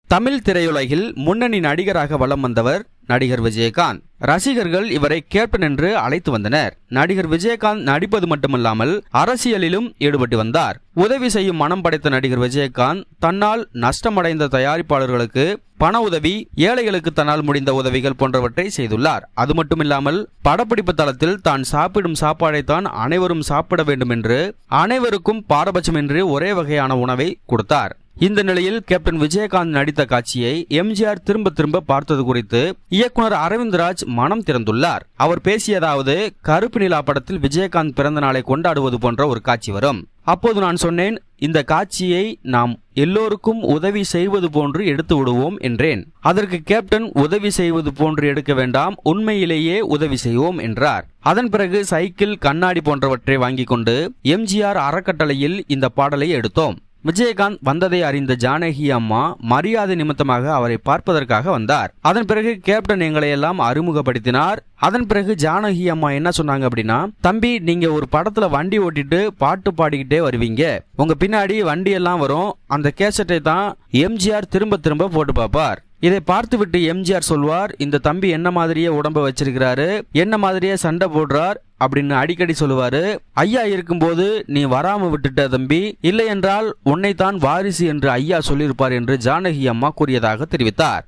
தமிழ் திரையுலகில் முன்னணி நடிகராக வலம் வந்தவர் நடிகர் விஜயகாந்த். ரசிகர்கள் இவரை கேப்டன் என்று அழைத்து வந்தனர். நடிகர் விஜயகாந்த் நடிப்பது மட்டுமல்லாமல் அரசியலிலும் ஈடுபட்டு வந்தார். உதவி செய்யும் மனம் படைத்த நடிகர் விஜயகாந்த் தன்னால் நஷ்டமடைந்த தயாரிப்பாளர்களுக்கு பண உதவி, ஏழைகளுக்கு தன்னால் முடிந்த உதவிகள் போன்றவற்றை செய்துள்ளார். அது மட்டுமில்லாமல் படப்பிடிப்பு தளத்தில் தான் சாப்பிடும் சாப்பாடைத்தான் அனைவரும் சாப்பிட வேண்டும் என்று, அனைவருக்கும் பாரபட்சமின்றி ஒரே வகையான உணவை கொடுத்தார். இந்த நிலையில் கேப்டன் விஜயகாந்த் நடித்த காட்சியை எம்ஜிஆர் திரும்ப திரும்ப பார்த்தது குறித்து இயக்குனர் அரவிந்த்ராஜ் மனம் திறந்துள்ளார். அவர் பேசியதாவது, கருப்பு நிலா படத்தில் விஜயகாந்த் பிறந்த நாளை கொண்டாடுவது போன்ற ஒரு காட்சி வரும். அப்போது நான் சொன்னேன், இந்த காட்சியை நாம் எல்லோருக்கும் உதவி செய்வது போன்று எடுத்து விடுவோம் என்றேன். அதற்கு கேப்டன், உதவி செய்வது போன்று எடுக்க வேண்டாம், உண்மையிலேயே உதவி செய்வோம் என்றார். அதன் பிறகு சைக்கிள், கண்ணாடி போன்றவற்றை வாங்கி கொண்டு எம்ஜிஆர் அறக்கட்டளையில் இந்த பாடலை எடுத்தோம். விஜயகாந்த் வந்ததை அறிந்த ஜானகி அம்மா மரியாதை நிமித்தமாக அவரை பார்ப்பதற்காக வந்தார். அதன் பிறகு கேப்டன் எங்களை எல்லாம் அறிமுகப்படுத்தினார். அதன் பிறகு ஜானகி அம்மா என்ன சொன்னாங்க அப்படின்னா, தம்பி, நீங்க ஒரு படத்துல வண்டி ஓட்டிட்டு பாட்டு பாடிக்கிட்டே வருவீங்க, உங்க பின்னாடி வண்டி எல்லாம் வரும், அந்த கேசட்டை தான் எம்ஜிஆர் திரும்ப திரும்ப போட்டு பார்ப்பார். இதை பார்த்துவிட்டு எம்ஜிஆர் சொல்வார், இந்த தம்பி என்ன மாதிரியே உடம்ப வச்சிருக்கிறாரு, என்ன மாதிரியே சண்டை போடுறார் அப்படின்னு அடிக்கடி சொல்லுவாரு. ஐயா இருக்கும்போது நீ வராம விட்டுட்ட தம்பி, இல்லை என்றால் உன்னைத்தான் வாரிசு என்று ஐயா சொல்லியிருப்பார் என்று ஜானகி அம்மா கூறியதாக தெரிவித்தார்.